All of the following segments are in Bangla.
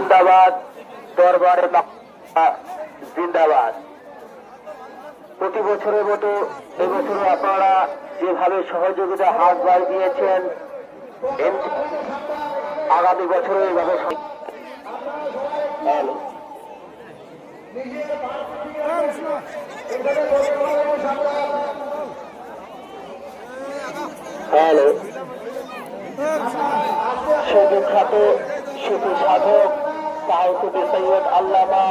জিন্দাবাদ, দরবারে জিন্দাবাদ। প্রতি বছরের মতো এবছরও আপনারা যেভাবে সহযোগিতা হাত বাড়িয়ে দিয়েছেন, আগামী বছরও এইভাবে সুবিখ্যাত সুফি সাধক সাউথী সৈয়দ আল্লামা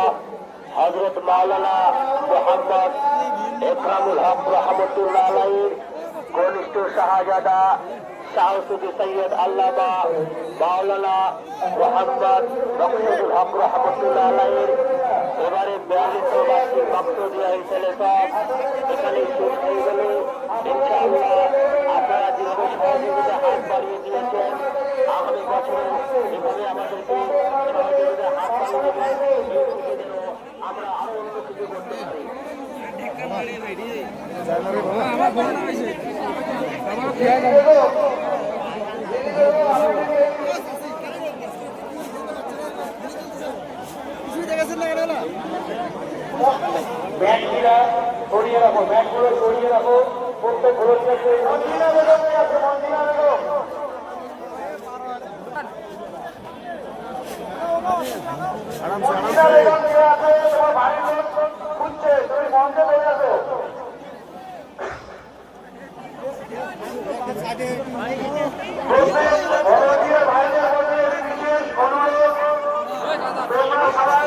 হযরত মাওলানা মোহাম্মদ একরামুল হক রহমতুল্লাহ আলাইহির ঘনিষ্ঠ শাহজাদা সাউথী সৈয়দ আল্লামা মাওলানা মোহাম্মদ মকসুদুল হক রহমতুল্লাহ আলাইহির এবারে 42 বার্ষিক বক্তব্য হিসেবে সব এখানে শেষ হয়ে গেল। ইনশাআল্লাহ আপনারা যেভাবে সহযোগিতা হাত বাড়িয়ে দিয়েছেন, আগামী বছর এভাবে আমাদেরকে সহযোগিতা হাত বাড়িয়ে দেবেন, আমরা আরো অন্য কিছু করতে পারি। ব্যাগগুলা সরিয়ে রাখো, ব্যাগগুলো সরিয়ে রাখো, প্রত্যেক ভোলান্টিয়ারকে মঞ্জিলা বেগম আছে, মঞ্জিলা বেগম মঞ্জিলা বেগম যে আছে তোমার বাড়ির লোক খুঁজছে, তুমি মঞ্চে বেরিয়ে আসো। ভলান্টিয়ার ভাইদের মধ্যে বিশেষ অনুরোধ, তোমরা সবাই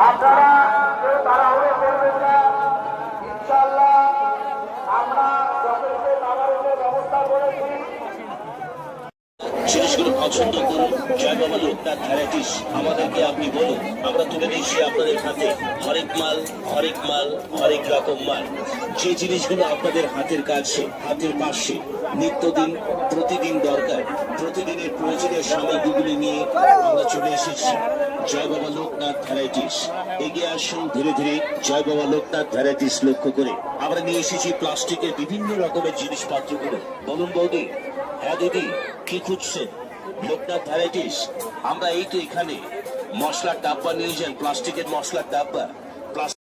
আপনারা কেউ তাড়াহুড়ো করবেন না। ইনশাআল্লাহ আমরা যথেষ্ট তাড়াহুড়োর ব্যবস্থা করেছি। জিনিসগুলো পছন্দ করুন। জয় বাবা লোকনাথ ভ্যারাইটিস, আমাদেরকে আপনি বলুন, আমরা তুলে দিচ্ছি আপনাদের হাতে হরেক মাল, হরেক মাল, হরেক রকম মাল। যে জিনিসগুলো আপনাদের হাতের কাছে, হাতের পাশে নিত্যদিন প্রতিদিন দরকার, প্রতিদিনের প্রয়োজনীয় সামগ্রীগুলি নিয়ে আমরা চলে এসেছি জয় বাবা লোকনাথ ভ্যারাইটিস। এগিয়ে আসুন ধীরে ধীরে জয় বাবা লোকনাথ ভ্যারাইটিস লক্ষ্য করে। আমরা নিয়ে এসেছি প্লাস্টিকের বিভিন্ন রকমের জিনিসপত্রগুলো। বলুন বৌদি। হ্যাঁ দিদি, কি খুঁজছেন? লোকনাথ ভ্যারাইটিস। আমরা এই তো এখানে মশলার ডাব্বা নিয়ে যান, প্লাস্টিকের মশলার ডাব্বা।